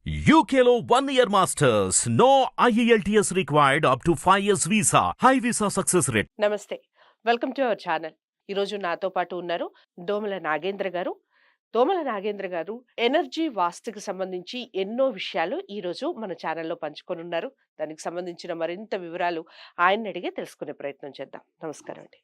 UKLO 1 year masters. No IELTS required up to 5 years visa. High visa success rate. నమస్తే. Welcome to our channel. ఈరోజు నాతో పాటు ఉన్నారు దోమల నాగేంద్ర గారు. దోమల నాగేంద్ర గారు ఎనర్జీ వాస్తుకి సంబంధించి ఎన్నో విషయాలు ఈరోజు మన ఛానల్‌లో పంచుకొనున్నారు. దానికి సంబంధించిన మరింత వివరాలు ఆయన్ని అడిగే తెలుసుకునే ప్రయత్నం చేద్దాం. నమస్కారం అండి.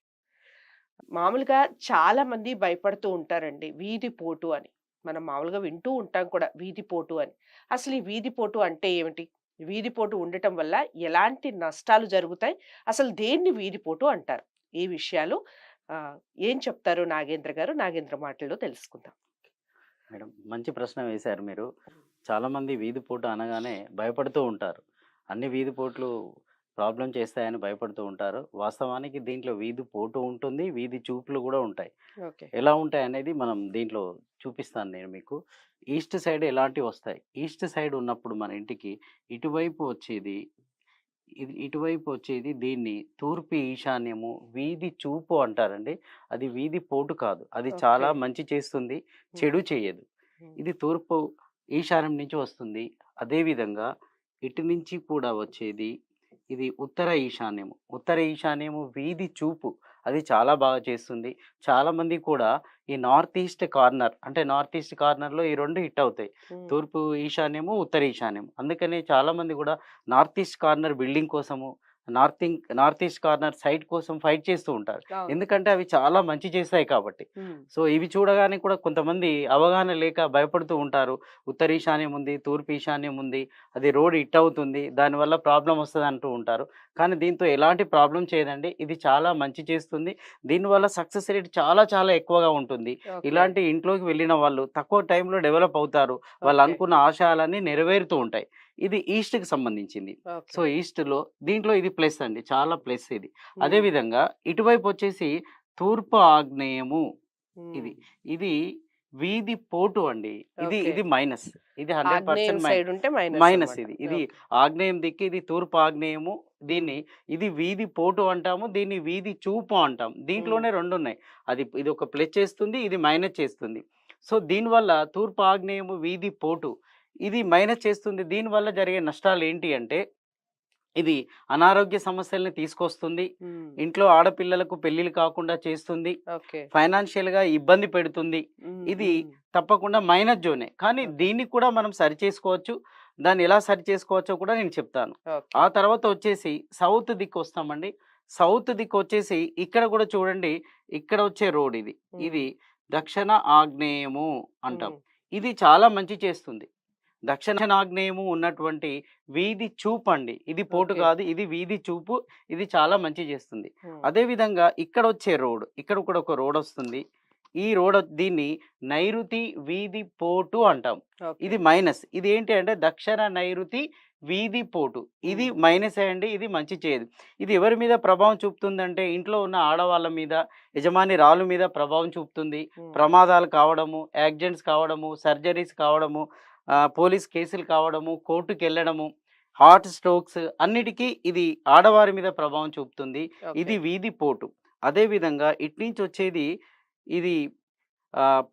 మామూలుగా చాలా మంది భయపడుతూ ఉంటారండి వీధి పోటు అని. మనం మామూలుగా వింటూ ఉంటాం కూడా వీధి పోటు అని. అసలు ఈ వీధి పోటు అంటే ఏమిటి? వీధి పోటు ఉండటం వల్ల ఎలాంటి నష్టాలు జరుగుతాయి? అసలు దేన్ని వీధి పోటు అంటారు? ఈ విషయాలు ఏం చెప్తారు నాగేంద్ర గారు? నాగేంద్ర మాటల్లో తెలుసుకుందాం. మేడం మంచి ప్రశ్న వేశారు మీరు. చాలామంది వీధి పోటు అనగానే భయపడుతూ ఉంటారు. అన్ని వీధి పోట్లు ప్రాబ్లం చేస్తాయని భయపడుతూ ఉంటారు. వాస్తవానికి దీంట్లో వీధి పోటు ఉంటుంది, వీధి చూపులు కూడా ఉంటాయి. ఓకే. ఎలా ఉంటాయి అనేది మనం దీంట్లో చూపిస్తాను నేను మీకు. ఈస్ట్ సైడ్ ఎలాంటివి వస్తాయి? ఈస్ట్ సైడ్ ఉన్నప్పుడు మన ఇంటికి ఇటువైపు వచ్చేది ఇటువైపు వచ్చేది దీన్ని తూర్పు ఈశాన్యము వీధి చూపు అంటారండి. అది వీధి పోటు కాదు. అది చాలా ఓకే. మంచి చేస్తుంది, చెడు చేయదు. హ్మ్. ఇది తూర్పు ఈశాన్యం నుంచి వస్తుంది. అదేవిధంగా ఇటు నుంచి కూడా వచ్చేది ఇది ఉత్తర ఈశాన్యము. ఉత్తర ఈశాన్యము వీధి చూపు అది చాలా బాగా చేస్తుంది. చాలామంది కూడా ఈ నార్త్ ఈస్ట్ కార్నర్ అంటే నార్త్ ఈస్ట్ కార్నర్‌లో ఈ 2 హిట్ అవుతాయి. హ్మ్. తూర్పు ఈశాన్యము, ఉత్తర ఈశాన్యం. అందుకనే చాలామంది కూడా నార్త్ ఈస్ట్ కార్నర్ బిల్డింగ్ కోసము, నార్త్ ఈస్ట్ కార్నర్ సైట్ కోసం ఫైట్ చేస్తూ ఉంటారు. అవును. ఎందుకంటే అవి చాలా మంచి చేస్తాయి కాబట్టి. హ్మ్. సో ఇవి చూడగానే కూడా కొంతమంది అవగాహన లేక భయపడుతూ ఉంటారు. ఉత్తర ఈశాన్యం ఉంది, తూర్పు ఈశాన్యం ఉంది, అది రోడ్ హిట్ అవుతుంది, దానివల్ల ప్రాబ్లమ్ వస్తది అంటూ ఉంటారు. కానీ దీంతో ఎలాంటి ప్రాబ్లమ్ చేయదండి. ఇది చాలా మంచి చేస్తుంది. దీనివల్ల సక్సెస్ రేట్ చాలా చాలా ఎక్కువగా ఉంటుంది. ఓకే. ఇలాంటి ఇంట్లోకి వెళ్ళిన వాళ్ళు తక్కువ టైంలో డెవలప్ అవుతారు. వాళ్ళు ఓకే. అనుకున్న ఆశయాలన్నీ నెరవేరుతూ ఉంటాయి. ఇది ఈస్ట్‌కి సంబంధించింది. ఓకే. సో ఈస్ట్‌లో దీంట్లో ఇది ప్లస్ అండి. చాలా ప్లస్ ఇది. హ్మ్. అదేవిధంగా ఇటువైపు వచ్చేసి తూర్పు ఆగ్నేయము ఇది. హ్మ్. ఇది వీధి పోటు అండి. ఇది ఓకే. ఇది మైనస్. ఇది ఆగ్నేయం 100% సైడ్ ఉంటే మైనస్ మైనస్ అన్నమాట. ఇది. ఇది ఓకే. ఆగ్నేయం దిక్కు, ఇది తూర్పు ఆగ్నేయము. దీన్ని ఇది వీధి పోటు అంటాము. దీన్ని వీధి చూపు అంటాం. హ్మ్. దీంట్లోనే 2 ఉన్నాయి. ఇది ఒక ప్లస్ చేస్తుంది, ఇది మైనస్ చేస్తుంది. సో దీనివల్ల తూర్పు ఆగ్నేయము వీధి పోటు ఇది మైనస్ చేస్తుంది. దీనివల్ల జరిగే నష్టాలు ఏంటి అంటే ఇది అనారోగ్య సమస్యల్ని తీసుకొస్తుంది. హ్మ్. ఇంట్లో ఆడపిల్లలకు పెళ్ళిళ్ళు కాకుండా చేస్తుంది. ఓకే. ఫైనాన్షియల్‌గా ఇబ్బంది పెడుతుంది. హ్మ్. ఇది హ్మ్. తప్పకుండా మైనస్ జోనే. కానీ ఓకే. దీన్ని కూడా మనం సరిచేసుకోవచ్చు. దాన్ని ఎలా సరిచేసుకోవచ్చో కూడా నేను చెప్తాను. ఓకే. ఆ తర్వాత వచ్చేసి సౌత్ దిక్కు వస్తామండి. సౌత్ దిక్కు వచ్చేసి ఇక్కడ కూడా చూడండి. ఇక్కడ వచ్చే రోడ్ ఇది. హ్మ్. ఇది దక్షిణ ఆగ్నేయము అంటాం. హ్మ్. ఇది చాలా మంచి చేస్తుంది. దక్షిణాగ్నేయము ఉన్నటువంటి వీధి చూపు అండి. ఇది పోటు ఓకే. కాదు. ఇది వీధి చూపు. ఇది చాలా మంచి చేస్తుంది. హ్మ్. అదేవిధంగా ఇక్కడ వచ్చే రోడ్, ఇక్కడ కూడా ఒక రోడ్ వస్తుంది. ఈ రోడ్ దీన్ని నైరుతి వీధి పోటు అంటాం. ఓకే. ఇది మైనస్. ఇది ఏంటి అంటే దక్షిణ నైరుతి వీధి పోటు. ఇది హ్మ్. మైనసే అండి. ఇది మంచి చేయదు. ఇది ఎవరి మీద ప్రభావం చూపుతుందంటే ఇంట్లో ఉన్న ఆడవాళ్ళ మీద, యజమానిరాలు మీద ప్రభావం చూపుతుంది. హ్మ్. ప్రమాదాలు కావడము, యాక్సిడెంట్స్ కావడము, సర్జరీస్ కావడము, పోలీస్ కేసులు కావడము, కోర్టుకెళ్ళడము, హార్ట్ స్ట్రోక్స్ అన్నిటికీ ఇది ఆడవారి మీద ప్రభావం చూపుతుంది. ఓకే. ఇది వీధి పోటు. అదేవిధంగా ఇట్నుంచి వచ్చేది ఇది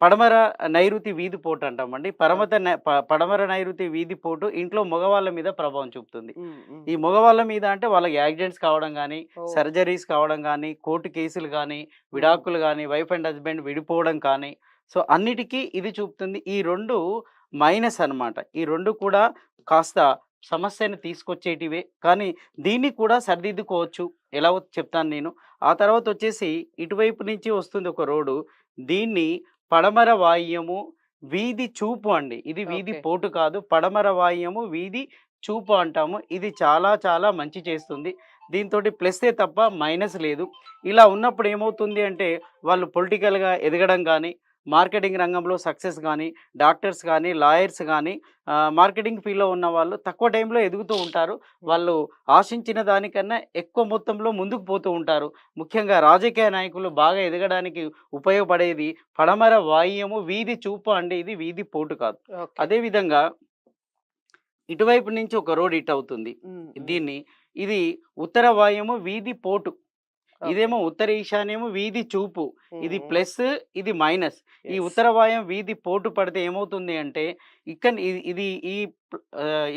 పడమర నైరుతి వీధి పోటు అంటామండి. పడమర నైరుతి వీధి పోటు ఇంట్లో మగవాళ్ళ మీద ప్రభావం చూపుతుంది. హ్మ్. హ్మ్. ఈ మగవాళ్ళ మీద అంటే వాళ్ళకి యాక్సిడెంట్స్ కావడం గానీ, ఓహ్! సర్జరీస్ కావడం గానీ, కోర్టు కేసులు గానీ, హ్మ్. విడాకులు గానీ, వైఫ్ అండ్ హస్బెండ్ విడిపోవడం కానీ, సో అన్నిటికీ ఇది చూపుతుంది. ఈ 2 మైనస్ అన్నమాట. ఈ 2 కూడా కాస్త సమస్యని తీసుకొచ్చేటివే. కానీ దీన్ని కూడా సరిదిద్దుకోవచ్చు. ఎలాగో చెప్తాను నేను. ఆ తర్వాత వచ్చేసి ఇటువైపు నుంచి వస్తుంది ఒక రోడ్డు. దీన్ని పడమర వాయువ్యము వీధి చూపు అండి. ఇది వీధి ఓకే. పోటు కాదు. పడమర వాయువ్యము వీధి చూపు అంటాము. ఇది చాలా చాలా మంచి చేస్తుంది. దీంతోటి ప్లస్సే తప్ప మైనస్ లేదు. ఇలా ఉన్నప్పుడు ఏమవుతుంది అంటే వాళ్ళు పొలిటికల్‌గా ఎదగడం గానీ, మార్కెటింగ్ రంగంలో సక్సెస్ గానీ, డాక్టర్స్ గానీ, లాయర్స్ గానీ, మార్కెటింగ్ ఫీల్డ్‌లో ఉన్నవాళ్ళు తక్కువ టైంలో ఎదుగుతూ ఉంటారు. హ్మ్. వాళ్ళు ఆశించిన దానికన్నా ఎక్కువ మొత్తంలో ముందుకు పోతూ ఉంటారు. ముఖ్యంగా రాజకీయ నాయకులు బాగా ఎదగడానికి ఉపయోగపడేది పడమర వాయువ్యము వీధి చూపు అండి. ఇది వీధి పోటు కాదు. ఓకే. అదేవిధంగా ఇటువైపు నుంచి ఒక రోడ్ హిట్ అవుతుంది. హ్మ్. హ్మ్. దీన్ని ఇది ఉత్తర వాయువ్యము వీధి పోటు. ఇదేమో ఉత్తర ఈశాన్యము వీధి చూపు, ఇది ఉమ్, ప్లస్, ఇది మైనస్. ఈ yes. ఉత్తర వాయం వీధి పోటు పడితే ఏమవుతుంది అంటే ఇక్కడ ఇది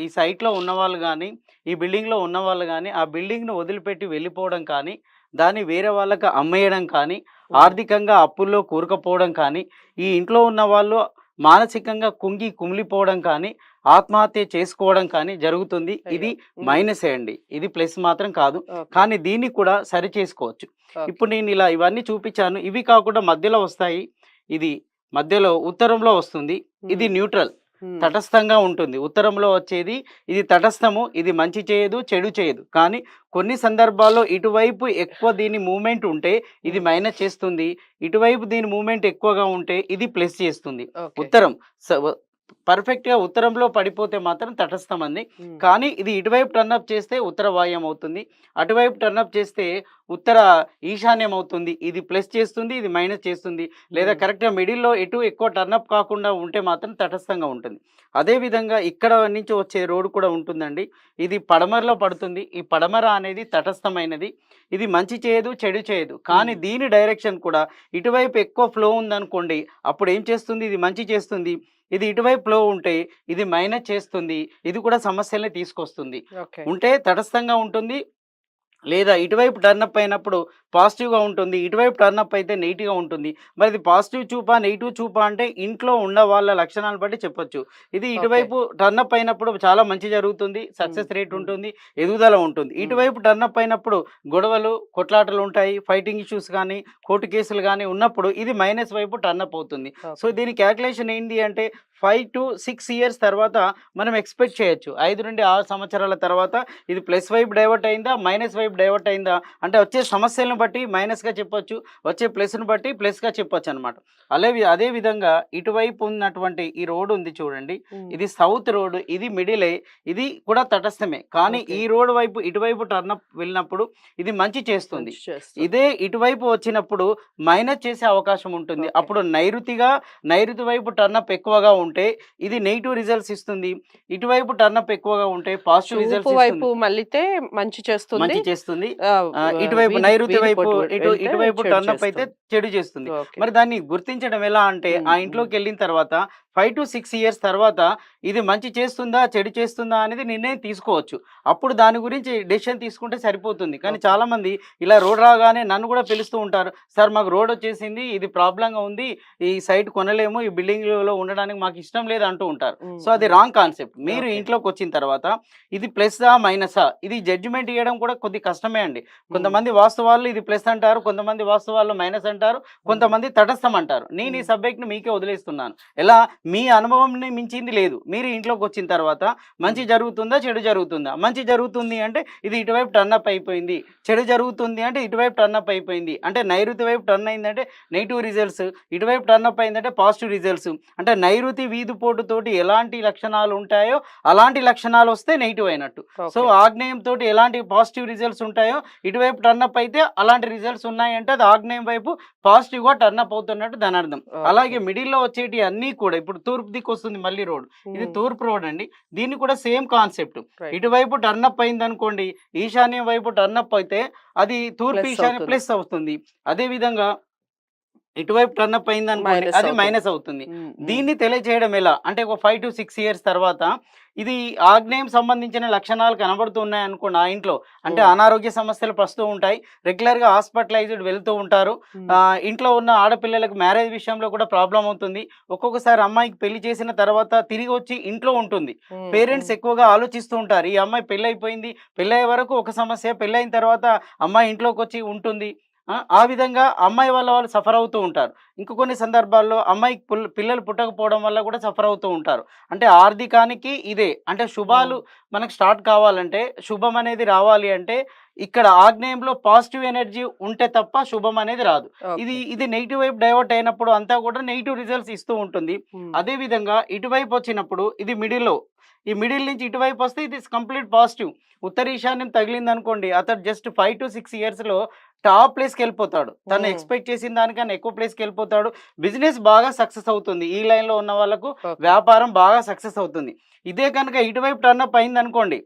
ఈ సైట్లో ఉన్నవాళ్ళు కానీ, ఈ బిల్డింగ్లో ఉన్నవాళ్ళు కానీ ఆ బిల్డింగ్ను వదిలిపెట్టి వెళ్ళిపోవడం కానీ, దాన్ని వేరే వాళ్ళకి అమ్మేయడం కానీ, ఆర్థికంగా అప్పుల్లో కూరుకుపోవడం కానీ, ఈ ఇంట్లో ఉన్న వాళ్ళు మానసికంగా కుంగి కుమిలిపోవడం కానీ, ఆత్మహత్య చేసుకోవడం కానీ జరుగుతుంది. ఇది మైనసే అండి, ఇది ప్లస్ మాత్రం కాదు. కానీ దీన్ని కూడా సరి చేసుకోవచ్చు. ఇప్పుడు నేను ఇలా ఇవన్నీ చూపించాను. ఇవి కాకుండా మధ్యలో వస్తాయి. ఇది మధ్యలో ఉత్తరంలో వస్తుంది, ఇది న్యూట్రల్, తటస్థంగా ఉంటుంది. ఉత్తరంలో వచ్చేది ఇది తటస్థము, ఇది మంచి చేయదు చెడు చేయదు. కానీ కొన్ని సందర్భాల్లో ఇటువైపు ఎక్కువ దీని మూమెంట్ ఉంటే ఇది మైనస్ చేస్తుంది, ఇటువైపు దీని మూమెంట్ ఎక్కువగా ఉంటే ఇది ప్లస్ చేస్తుంది. ఉత్తరం పర్ఫెక్ట్గా ఉత్తరంలో పడిపోతే మాత్రం తటస్థం అంది. కానీ ఇది ఇటువైపు టర్నప్ చేస్తే ఉత్తర వాయం అవుతుంది, అటువైపు టర్నప్ చేస్తే ఉత్తర ఈశాన్యం అవుతుంది. ఇది ప్లస్ చేస్తుంది, ఇది మైనస్ చేస్తుంది. లేదా కరెక్ట్గా మిడిల్లో ఎటు ఎక్కువ టర్నప్ కాకుండా ఉంటే మాత్రం తటస్థంగా ఉంటుంది. అదేవిధంగా ఇక్కడ నుంచి వచ్చే రోడ్డు కూడా ఉంటుందండి. ఇది పడమరలో పడుతుంది. ఈ పడమర అనేది తటస్థమైనది, ఇది మంచి చేయదు చెడు చేయదు. కానీ దీని డైరెక్షన్ కూడా ఇటువైపు ఎక్కువ ఫ్లో ఉందనుకోండి, అప్పుడు ఏం చేస్తుంది, ఇది మంచి చేస్తుంది. ఇది ఇటువైపు ఫ్లో ఉంటే ఇది మైనస్ చేస్తుంది, ఇది కూడా సమస్యల్ని తీసుకొస్తుంది. ఉంటే తటస్థంగా ఉంటుంది, లేదా ఇటువైపు టర్నప్ అయినప్పుడు పాజిటివ్గా ఉంటుంది, ఇటువైపు టర్నప్ అయితే నెగిటివ్గా ఉంటుంది. మరి ఇది పాజిటివ్ చూపా నెగిటివ్ చూపా అంటే ఇంట్లో ఉన్న వాళ్ళ లక్షణాలను బట్టి చెప్పొచ్చు. ఇది ఇటువైపు టర్నప్ అయినప్పుడు చాలా మంచి జరుగుతుంది, సక్సెస్ రేట్ ఉంటుంది, ఎదుగుదల ఉంటుంది. ఇటువైపు టర్నప్ అయినప్పుడు గొడవలు కొట్లాటలు ఉంటాయి, ఫైటింగ్ ఇష్యూస్ కానీ కోర్టు కేసులు కానీ ఉన్నప్పుడు ఇది మైనస్ వైపు టర్నప్ అవుతుంది. సో దీని క్యాల్కులేషన్ ఏంటి అంటే 5 to 6 years తర్వాత మనం ఎక్స్పెక్ట్ చేయొచ్చు. 5 నుండి 6 సంవత్సరాల తర్వాత ఇది ప్లస్ వైపు డైవర్ట్ అయిందా మైనస్ వైపు డైవర్ట్ అయిందా అంటే వచ్చే సమస్యలను బట్టి మైనస్గా చెప్పొచ్చు, వచ్చే ప్లస్ను బట్టి ప్లస్గా చెప్పొచ్చు అనమాట. అదే విధంగా ఇటువైపు ఉన్నటువంటి ఈ రోడ్డు ఉంది చూడండి, ఇది సౌత్ రోడ్, ఇది మిడిల్, ఇది కూడా తటస్థమే. కానీ ఈ రోడ్ వైపు ఇటువైపు టర్నప్ వెళ్ళినప్పుడు ఇది మంచి చేస్తుంది, ఇదే ఇటువైపు వచ్చినప్పుడు మైనస్ చేసే అవకాశం ఉంటుంది. అప్పుడు నైరుతి వైపు టర్నప్ ఎక్కువగా ఉంటే ఇది నెగిటివ్ రిజల్ట్స్ ఇస్తుంది, ఇటువైపు టర్నప్ ఎక్కువగా ఉంటే పాజిటివ్ రిజల్ట్స్ వైపు మళ్ళీతే మంచి చేస్తుంది, ఇటువైపు నైరుతి వైపు ఇటువైపు టర్నప్ అయితే చెడు చేస్తుంది. మరి దాన్ని గుర్తించడం ఎలా అంటే ఆ ఇంట్లోకి వెళ్ళిన తర్వాత 5 to 6 years తర్వాత ఇది మంచి చేస్తుందా చెడు చేస్తుందా అనేది నిర్ణయం తీసుకోవచ్చు. అప్పుడు దాని గురించి డెసిషన్ తీసుకుంటే సరిపోతుంది. కానీ చాలా మంది ఇలా రోడ్ రాగానే నన్ను కూడా పిలుస్తూ ఉంటారు, సార్ మాకు రోడ్ వచ్చేసింది, ఇది ప్రాబ్లంగా ఉంది, ఈ సైట్ కొనలేము, ఈ బిల్డింగ్ లో ఉండడానికి మాకు ఇష్టం లేదు అంటూ ఉంటారు. సో అది రాంగ్ కాన్సెప్ట్. మీరు ఇంట్లోకి వచ్చిన తర్వాత ఇది ప్లస్సా మైనసా ఇది జడ్జిమెంట్ ఇవ్వడం కూడా కొద్ది కష్టమే అండి. కొంతమంది వాస్తవాలు ఇది ప్లస్ అంటారు, కొంతమంది వాస్తవాలు మైనస్ అంటారు, కొంతమంది తటస్థం అంటారు. నేను ఈ సబ్జెక్ట్ని మీకే వదిలేస్తున్నాను. ఎలా మీ అనుభవంని మించింది లేదు. మీరు ఇంట్లోకి వచ్చిన తర్వాత మంచి జరుగుతుందా చెడు జరుగుతుందా, మంచి జరుగుతుంది అంటే ఇది ఇటువైపు టర్నప్ అయిపోయింది, చెడు జరుగుతుంది అంటే ఇటువైపు టర్నప్ అయిపోయింది అంటే నైరుతి వైపు టర్న్ అయిందంటే నెగిటివ్ రిజల్ట్స్, ఇటువైపు టర్నప్ అయిందంటే పాజిటివ్ రిజల్ట్స్. అంటే నైరుతి వీధుపోటు తోటి ఎలాంటి లక్షణాలు ఉంటాయో అలాంటి లక్షణాలు వస్తే నెగిటివ్ అయినట్టు. సో ఆగ్నేయం తోటి ఎలాంటి పాజిటివ్ రిజల్ట్స్ ఉంటాయో ఇటువైపు టర్నప్ అయితే అలాంటి రిజల్ట్స్ ఉన్నాయంటే అది ఆగ్నేయం వైపు పాజిటివ్ గా టర్నప్ అవుతున్నట్టు దాని అర్థం. అలాగే మిడిల్లో వచ్చేటి అన్ని కూడా ఇప్పుడు తూర్పు దిక్కు వస్తుంది మళ్ళీ రోడ్, ఇది తూర్పు రోడ్ అండి. దీన్ని కూడా సేమ్ కాన్సెప్ట్. ఇటువైపు టర్నప్ అయింది అనుకోండి, ఈశాన్యం వైపు టర్నప్ అయితే అది తూర్పు ఈశాన్యం ప్లస్ అవుతుంది. అదే విధంగా ఇటువైపు టర్నప్ అయింది అనుకోండి అది మైనస్ అవుతుంది. దీన్ని తెలియజేయడం ఎలా అంటే ఒక 5 to 6 years తర్వాత ఇది ఆగ్నేయం సంబంధించిన లక్షణాలు కనబడుతున్నాయి అనుకోండి ఆ ఇంట్లో, అంటే అనారోగ్య సమస్యలు వస్తూ ఉంటాయి, రెగ్యులర్గా హాస్పిటలైజ్డ్ వెళ్తూ ఉంటారు, ఇంట్లో ఉన్న ఆడపిల్లలకు మ్యారేజ్ విషయంలో కూడా ప్రాబ్లం అవుతుంది. ఒక్కొక్కసారి అమ్మాయికి పెళ్లి చేసిన తర్వాత తిరిగి వచ్చి ఇంట్లో ఉంటుంది. పేరెంట్స్ ఎక్కువగా ఆలోచిస్తూ ఉంటారు, ఈ అమ్మాయి పెళ్ళి అయిపోయింది, పెళ్ళయ్యే వరకు ఒక సమస్య, పెళ్ళైన తర్వాత అమ్మాయి ఇంట్లోకి వచ్చి ఉంటుంది. ఆ విధంగా అమ్మాయి వాళ్ళు సఫర్ అవుతూ ఉంటారు. ఇంక కొన్ని సందర్భాల్లో అమ్మాయికి పిల్లలు పుట్టకపోవడం వల్ల కూడా సఫర్ అవుతూ ఉంటారు. అంటే ఆర్థికానికి ఇదే అంటే శుభాలు మనకు స్టార్ట్ కావాలంటే, శుభం అనేది రావాలి అంటే ఇక్కడ ఆగ్నేయంలో పాజిటివ్ ఎనర్జీ ఉంటే తప్ప శుభం అనేది రాదు. ఇది నెగిటివ్ వైపు డైవర్ట్ అయినప్పుడు అంతా కూడా నెగిటివ్ రిజల్ట్స్ ఇస్తూ ఉంటుంది. అదే విధంగా ఇటువైపు వచ్చినప్పుడు ఇది మిడిల్లో, ఈ మిడిల్ నుంచి ఇటువైపు వస్తే ఇది కంప్లీట్ పాజిటివ్. ఉత్తర ఈశాన్యం తగిలింది అనుకోండి, అతను జస్ట్ 5 to 6 years టాప్ ప్లేస్కి వెళ్ళిపోతాడు, తను ఎక్స్పెక్ట్ చేసిన దానికన్నా ఎక్కువ ప్లేస్కి వెళ్ళిపోతాడు, బిజినెస్ బాగా సక్సెస్ అవుతుంది, ఈ లైన్లో ఉన్న వాళ్ళకు వ్యాపారం బాగా సక్సెస్ అవుతుంది. ఇదే కనుక ఇటువైపు టర్నప్ అయింది అనుకోండి,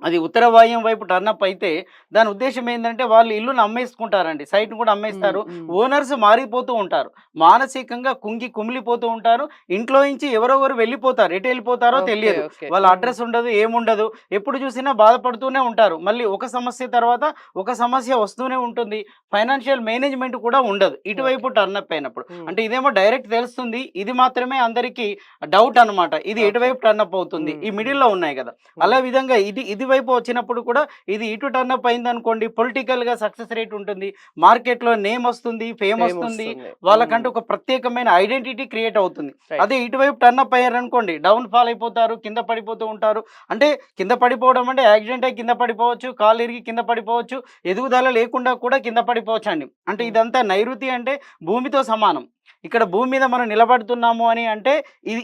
అది ఉత్తర వాయువ్యం వైపు టర్నప్ అయితే దాని ఉద్దేశం ఏంటంటే వాళ్ళు ఇల్లును అమ్మేసుకుంటారండి, సైట్ను కూడా అమ్మేస్తారు. ఓనర్స్ మారిపోతూ ఉంటారు, మానసికంగా కుమిలిపోతూ ఉంటారు. ఇంట్లో నుంచి ఎవరెవరు వెళ్ళిపోతారు, ఎటు వెళ్ళిపోతారో తెలియదు, వాళ్ళ అడ్రస్ ఉండదు, ఏముండదు. ఎప్పుడు చూసినా బాధపడుతూనే ఉంటారు. మళ్ళీ ఒక సమస్య తర్వాత ఒక సమస్య వస్తూనే ఉంటుంది. ఫైనాన్షియల్ మేనేజ్మెంట్ కూడా ఉండదు ఇటువైపు టర్నప్ అయినప్పుడు. అంటే ఇదేమో డైరెక్ట్ తెలుస్తుంది, ఇది మాత్రమే అందరికీ డౌట్ అనమాట, ఇది ఎటువైపు టర్నప్ అవుతుంది, ఈ మిడిల్లో ఉన్నాయి కదా. అలా విధంగా ఇది వైపు వచ్చినప్పుడు కూడా ఇది ఇటు టర్నప్ అయింది అనుకోండి, పొలిటికల్ గా సక్సెస్ రేట్ ఉంటుంది, మార్కెట్ లో నేమ్ వస్తుంది, ఫేమ్ వస్తుంది, వాళ్ళకంటే ఒక ప్రత్యేకమైన ఐడెంటిటీ క్రియేట్ అవుతుంది. అదే ఇటువైపు టర్నప్ అయ్యారనుకోండి, డౌన్ ఫాల్ అయిపోతారు, కింద పడిపోతూ ఉంటారు. అంటే కింద పడిపోవడం అంటే యాక్సిడెంట్ అయ్యి కింద పడిపోవచ్చు, కాలు ఇరిగి కింద పడిపోవచ్చు, ఎదుగుదల లేకుండా కూడా కింద పడిపోవచ్చు అండి. అంటే ఇదంతా నైరుతి అంటే భూమితో సమానం. ఇక్కడ భూమి మీద మనం నిలబడుతున్నాము అని అంటే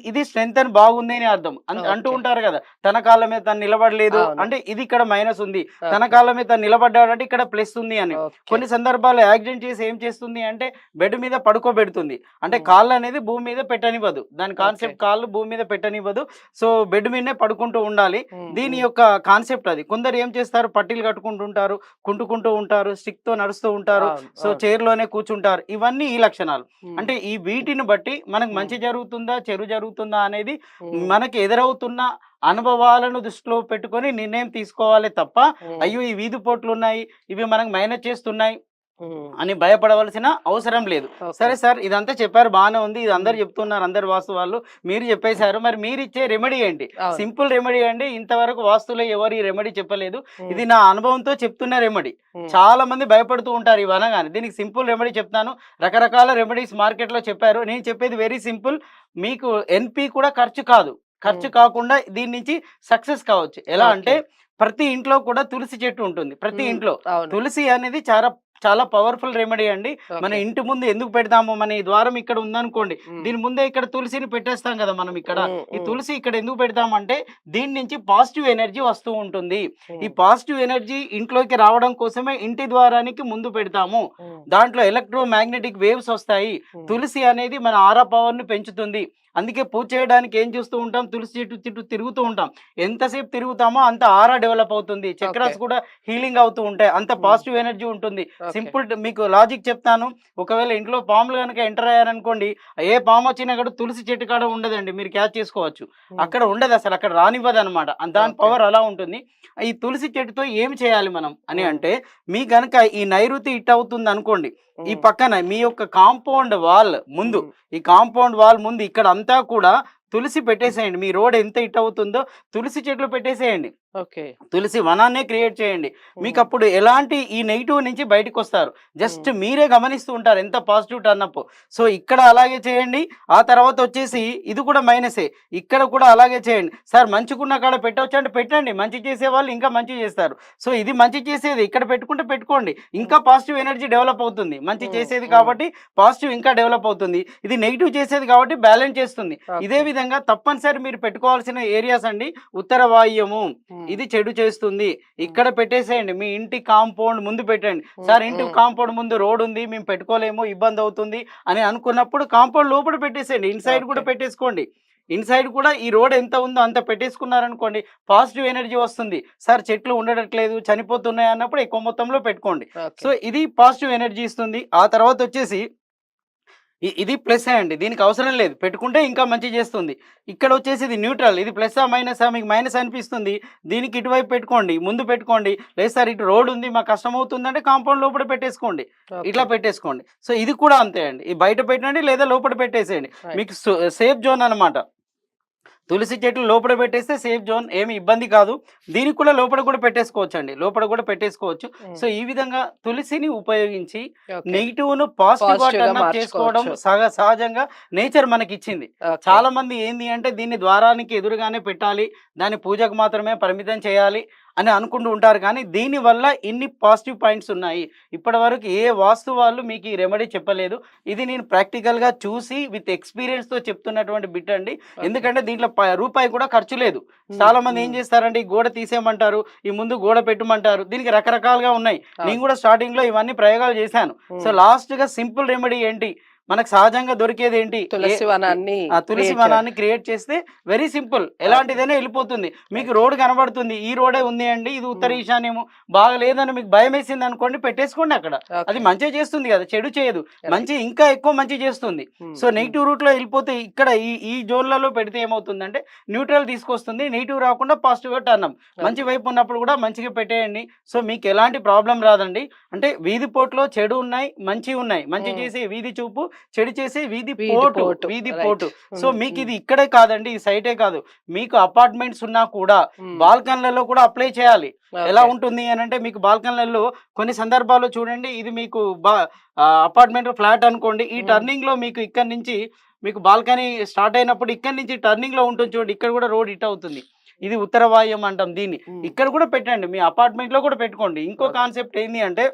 ఇది స్ట్రెంగ్త్ అని బాగుంది అని అర్థం. అంటూ ఉంటారు కదా, తన కాళ్ళ మీద తను నిలబడలేదు అంటే ఇది ఇక్కడ మైనస్ ఉంది, తన కాళ్ళ మీద తను నిలబడ్డాడు అంటే ఇక్కడ ప్లస్ ఉంది అని. కొన్ని సందర్భాల్లో యాక్సిడెంట్ చేసి ఏం చేస్తుంది అంటే బెడ్ మీద పడుకోబెడుతుంది. అంటే కాళ్ళు అనేది భూమి మీద పెట్టనివ్వదు, దాని కాన్సెప్ట్ కాళ్ళు భూమి మీద పెట్టనివ్వదు. సో బెడ్ మీదనే పడుకుంటూ ఉండాలి, దీని యొక్క కాన్సెప్ట్ అది. కొందరు ఏం చేస్తారు, పట్టీలు కట్టుకుంటూ ఉంటారు, కుంటుకుంటూ ఉంటారు, స్టిక్ తో నడుస్తూ ఉంటారు, సో చైర్ లోనే కూర్చుంటారు. ఇవన్నీ ఈ లక్షణాలు. అంటే ఈ వీటిని బట్టి మనకు మంచి జరుగుతుందా చెడు జరుగుతుందా అనేది మనకి ఎదురవుతున్న అనుభవాలను దృష్టిలో పెట్టుకొని నిర్ణయం తీసుకోవాలి తప్ప, అయ్యో ఈ వీధి పోట్లు ఉన్నాయి, ఇవి మనకు మైనస్ చేస్తున్నాయి అని భయపడవలసిన అవసరం లేదు. సరే సార్, ఇదంతా చెప్పారు, బాగానే ఉంది, ఇది అందరు చెప్తున్నారు, అందరు వాస్తు వాళ్ళు, మీరు చెప్పేశారు, మరి మీరు ఇచ్చే రెమెడీ ఏంటి? సింపుల్ రెమెడీ అండి, ఇంతవరకు వాస్తులో ఎవరు ఈ రెమెడీ చెప్పలేదు, ఇది నా అనుభవంతో చెప్తున్న రెమెడీ. చాలా మంది భయపడుతూ ఉంటారు ఇవి అనగానే. దీనికి సింపుల్ రెమెడీ చెప్తాను. రకరకాల రెమెడీస్ మార్కెట్ లో చెప్పారు, నేను చెప్పేది వెరీ సింపుల్. మీకు ఎన్పి కూడా ఖర్చు కాదు, ఖర్చు కాకుండా దీని నుంచి సక్సెస్ కావచ్చు. ఎలా అంటే ప్రతి ఇంట్లో కూడా తులసి చెట్టు ఉంటుంది, ప్రతి ఇంట్లో. తులసి అనేది చాలా చాలా పవర్ఫుల్ రెమెడీ అండి. మన ఇంటి ముందు ఎందుకు పెడతాము, మన ఈ ద్వారం ఇక్కడ ఉందనుకోండి, దీని ముందే ఇక్కడ తులసిని పెట్టేస్తాం కదా మనం. ఇక్కడ ఈ తులసి ఇక్కడ ఎందుకు పెడతామంటే దీని నుంచి పాజిటివ్ ఎనర్జీ వస్తూ ఉంటుంది. ఈ పాజిటివ్ ఎనర్జీ ఇంట్లోకి రావడం కోసమే ఇంటి ద్వారానికి ముందు పెడతాము. దాంట్లో ఎలక్ట్రో మ్యాగ్నెటిక్ వేవ్స్ వస్తాయి. తులసి అనేది మన ఆరా పవర్ ను పెంచుతుంది. అందుకే పూజ చేయడానికి ఏం చూస్తూ ఉంటాం, తులసి చెట్టు తిరుగుతూ ఉంటాం. ఎంతసేపు తిరుగుతామో అంత ఆరా డెవలప్ అవుతుంది, చక్రాస్ కూడా హీలింగ్ అవుతూ ఉంటాయి, అంత పాజిటివ్ ఎనర్జీ ఉంటుంది. సింపుల్ మీకు లాజిక్ చెప్తాను. ఒకవేళ ఇంట్లో పాములు కనుక ఎంటర్ అయ్యారనుకోండి, ఏ పాము వచ్చినా కూడా తులసి చెట్టు కాడ ఉండదండి, మీరు క్యాచ్ చేసుకోవచ్చు. అక్కడ ఉండదు, అసలు అక్కడ రానివ్వదు అనమాట, దాని పవర్ అలా ఉంటుంది. ఈ తులసి చెట్టుతో ఏం చేయాలి మనం అని అంటే, మీ కనుక ఈ నైరుతి ఇట్ అవుతుంది అనుకోండి, ఈ పక్కన మీ యొక్క కాంపౌండ్ వాల్ ముందు, ఈ కాంపౌండ్ వాల్ ముందు ఇక్కడ అంతా కూడా తులసి పెట్టేసేయండి. మీ రోడ్ ఎంత ఇట్ అవుతుందో తులసి చెట్లు పెట్టేసేయండి, తులసి వనాన్నే క్రియేట్ చేయండి. మీకు అప్పుడు ఎలాంటి ఈ నెగిటివ్ నుంచి బయటకు వస్తారు, జస్ట్ మీరే గమనిస్తూ ఉంటారు ఎంత పాజిటివ్ టర్నప్. సో ఇక్కడ అలాగే చేయండి. ఆ తర్వాత వచ్చేసి ఇది కూడా మైనసే, ఇక్కడ కూడా అలాగే చేయండి. సార్ మంచిగున్న కాడ పెట్టవచ్చు అంటే పెట్టండి, మంచి చేసే వాళ్ళు ఇంకా మంచి చేస్తారు. సో ఇది మంచి చేసేది, ఇక్కడ పెట్టుకుంటే పెట్టుకోండి, ఇంకా పాజిటివ్ ఎనర్జీ డెవలప్ అవుతుంది. మంచి చేసేది కాబట్టి పాజిటివ్ ఇంకా డెవలప్ అవుతుంది, ఇది నెగిటివ్ చేసేది కాబట్టి బ్యాలెన్స్ చేస్తుంది. ఇదే విధంగా తప్పనిసరి మీరు పెట్టుకోవాల్సిన ఏరియాస్ అండి, ఉత్తర వాయువ్యము ఇది చెడు చేస్తుంది, ఇక్కడ పెట్టేసేయండి. మీ ఇంటి కాంపౌండ్ ముందు పెట్టండి. సార్ ఇంటి కాంపౌండ్ ముందు రోడ్ ఉంది, మేము పెట్టుకోలేము, ఇబ్బంది అవుతుంది అని అనుకున్నప్పుడు కాంపౌండ్ లోపల పెట్టేసేయండి, ఇన్సైడ్ కూడా పెట్టేసుకోండి. ఇన్సైడ్ కూడా ఈ రోడ్ ఎంత ఉందో అంత పెట్టేసుకున్నారనుకోండి, పాజిటివ్ ఎనర్జీ వస్తుంది. సార్ చెట్లు ఉండట్లేదు, చనిపోతున్నాయి అన్నప్పుడు ఎక్కువ మొత్తంలో పెట్టుకోండి. సో ఇది పాజిటివ్ ఎనర్జీ ఇస్తుంది. ఆ తర్వాత వచ్చేసి ఇది ప్లస్ అండి, దీనికి అవసరం లేదు, పెట్టుకుంటే ఇంకా మంచి చేస్తుంది. ఇక్కడ వచ్చేసి ఇది న్యూట్రల్, ఇది ప్లస్సా మైనసా, మీకు మైనస్ అనిపిస్తుంది, దీనికి ఇటువైపు పెట్టుకోండి, ముందు పెట్టుకోండి. లేదు సార్ ఇటు రోడ్ ఉంది మాకు కష్టం అవుతుంది అంటే కాంపౌండ్ లోపల పెట్టేసుకోండి, ఇట్లా పెట్టేసుకోండి. సో ఇది కూడా అంతే అండి, ఈ బయట పెట్టండి లేదా లోపల పెట్టేసేయండి, మీకు సేఫ్ జోన్ అనమాట. తులసి చెట్లు లోపల పెట్టేస్తే సేఫ్ జోన్, ఏమి ఇబ్బంది కాదు. దీనికి కూడా లోపల కూడా పెట్టేసుకోవచ్చు అండి, లోపల కూడా పెట్టేసుకోవచ్చు. సో ఈ విధంగా తులసిని ఉపయోగించి నెగిటివ్ ను పాజిటివ్ గా టర్న్ చేసుకోవడం సహజంగా నేచర్ మనకి ఇచ్చింది. చాలా మంది ఏంది అంటే దీన్ని ద్వారానికి ఎదురుగానే పెట్టాలి, దాని పూజకు మాత్రమే పరిమితం చేయాలి అని అనుకుంటూ ఉంటారు. కానీ దీనివల్ల ఇన్ని పాజిటివ్ పాయింట్స్ ఉన్నాయి. ఇప్పటి వరకు ఏ వాస్తు వాళ్ళు మీకు ఈ రెమెడీ చెప్పలేదు, ఇది నేను ప్రాక్టికల్గా చూసి విత్ ఎక్స్పీరియన్స్తో చెప్తున్నటువంటి బిట్ అండి. ఎందుకంటే దీంట్లో రూపాయి కూడా ఖర్చు లేదు. చాలా మంది ఏం చేస్తారంటే ఈ గోడ తీసేయమంటారు, ఈ ముందు గోడ పెట్టమంటారు, దీనికి రకరకాలుగా ఉన్నాయి. నేను కూడా స్టార్టింగ్లో ఇవన్నీ ప్రయోగాలు చేశాను. సో లాస్ట్గా సింపుల్ రెమెడీ ఏంటి, మనకు సహజంగా దొరికేది ఏంటి తులసి వనాన్ని తులసి create వనాన్ని క్రియేట్ చేస్తే వెరీ సింపుల్, ఎలాంటిదైనా వెళ్ళిపోతుంది. మీకు రోడ్ కనబడుతుంది, ఈ రోడే ఉంది అండి, ఇది ఉత్తర ఈశాన్యము, బాగా లేదని మీకు భయం వేసింది అనుకోండి, పెట్టేసుకోండి అక్కడ. అది మంచిగా చేస్తుంది కదా, చెడు చేయదు, మంచి ఇంకా ఎక్కువ మంచి చేస్తుంది. సో నెగిటివ్ రూట్ లో వెళ్ళిపోతే ఇక్కడ ఈ జోన్లలో పెడితే ఏమవుతుందంటే న్యూట్రల్ తీసుకొస్తుంది, నెగిటివ్ రాకుండా పాజిటివ్ గా టర్న్. మంచి వైపు ఉన్నప్పుడు కూడా మంచిగా పెట్టేయండి. సో మీకు ఎలాంటి ప్రాబ్లం రాదండి. అంటే వీధి పోటులో చెడు ఉన్నాయి, మంచి ఉన్నాయి. మంచి చేసే వీధి చూపు, చెడు చేసే వీధి పోటు. సో మీకు ఇది ఇక్కడే కాదండి, ఈ సైటే కాదు, మీకు అపార్ట్మెంట్స్ ఉన్నా కూడా బాల్కన్లలో కూడా అప్లై చేయాలి. ఎలా ఉంటుంది అని అంటే మీకు బాల్కన్లలో కొన్ని సందర్భాల్లో చూడండి, ఇది మీకు అపార్ట్మెంట్ ఫ్లాట్ అనుకోండి, ఈ టర్నింగ్ లో మీకు ఇక్కడ నుంచి మీకు బాల్కనీ స్టార్ట్ అయినప్పుడు ఇక్కడ నుంచి టర్నింగ్ లో ఉంటుంది చూడండి, ఇక్కడ కూడా రోడ్ ఇట్ అవుతుంది. ఇది ఉత్తర వాయువ్యం అంటాం దీన్ని. ఇక్కడ కూడా పెట్టండి, మీ అపార్ట్మెంట్ లో కూడా పెట్టుకోండి. ఇంకో కాన్సెప్ట్ ఏంటి అంటే,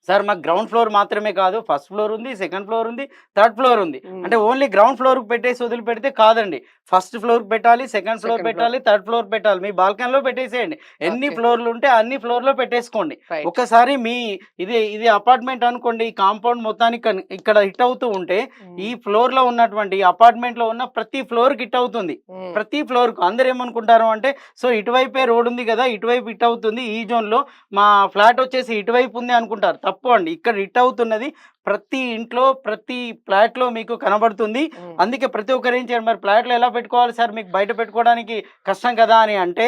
సార్ మాకు గ్రౌండ్ ఫ్లోర్ మాత్రమే కాదు, ఫస్ట్ ఫ్లోర్ ఉంది, సెకండ్ ఫ్లోర్ ఉంది, థర్డ్ ఫ్లోర్ ఉంది అంటే ఓన్లీ గ్రౌండ్ ఫ్లోర్ పెట్టేసి వదిలిపెడితే కాదండి. ఫస్ట్ ఫ్లోర్ పెట్టాలి, సెకండ్ ఫ్లోర్ పెట్టాలి, థర్డ్ ఫ్లోర్ పెట్టాలి. మీ బాల్కనీలో పెట్టేసేయండి, ఎన్ని ఫ్లోర్లు ఉంటే అన్ని ఫ్లోర్ లో పెట్టేసుకోండి. ఒకసారి మీ ఇది అపార్ట్మెంట్ అనుకోండి, ఈ కాంపౌండ్ మొత్తానికి ఇక్కడ హిట్ అవుతూ ఉంటే ఈ ఫ్లోర్ లో ఉన్నటువంటి అపార్ట్మెంట్ లో ఉన్న ప్రతి ఫ్లోర్ కి హిట్ అవుతుంది. ప్రతి ఫ్లోర్ కు అందరు ఏమనుకుంటారు అంటే, సో ఇటువైపే రోడ్ ఉంది కదా, ఇటువైపు హిట్ అవుతుంది, ఈ జోన్ లో మా ఫ్లాట్ వచ్చేసి ఇటువైపు ఉంది అనుకుంటారు. తప్పు అండి, ఇక్కడ హిట్ అవుతున్నది ప్రతి ఇంట్లో, ప్రతి ఫ్లాట్ లో మీకు కనబడుతుంది. అందుకే ప్రతి ఒక్కరు ఏం చేయాలి, మరి ఫ్లాట్ లో ఎలా పెట్టుకోవాలి సార్, మీకు బయట పెట్టుకోవడానికి కష్టం కదా అని అంటే,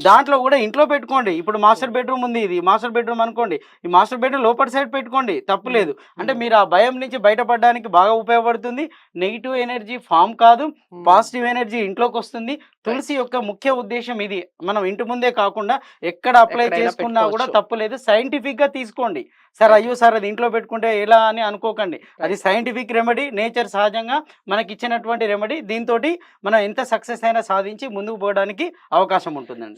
దాంట్లో కూడా ఇంట్లో పెట్టుకోండి. ఇప్పుడు మాస్టర్ బెడ్రూమ్ ఉంది, ఇది మాస్టర్ బెడ్రూమ్ అనుకోండి, ఈ మాస్టర్ బెడ్రూమ్ లోపల సైడ్ పెట్టుకోండి, తప్పులేదు. అంటే మీరు ఆ భయం నుంచి బయటపడడానికి బాగా ఉపయోగపడుతుంది. నెగిటివ్ ఎనర్జీ ఫామ్ కాదు, పాజిటివ్ ఎనర్జీ ఇంట్లోకి వస్తుంది. తులసి యొక్క ముఖ్య ఉద్దేశం ఇది. మనం ఇంటి ముందే కాకుండా ఎక్కడ అప్లై చేసుకున్నా కూడా తప్పులేదు. సైంటిఫిక్ గా తీసుకోండి. సార్ అయ్యో సార్ అది ఇంట్లో పెట్టుకుంటే ఎలా అని అనుకోకండి, అది సైంటిఫిక్ రెమెడీ, నేచర్ సహజంగా మనకి ఇచ్చినటువంటి రెమెడీ. దీంతో మనం ఎంత సక్సెస్ అయినా సాధించి ముందుకు పోవడానికి అవకాశం ఉంటుందండి.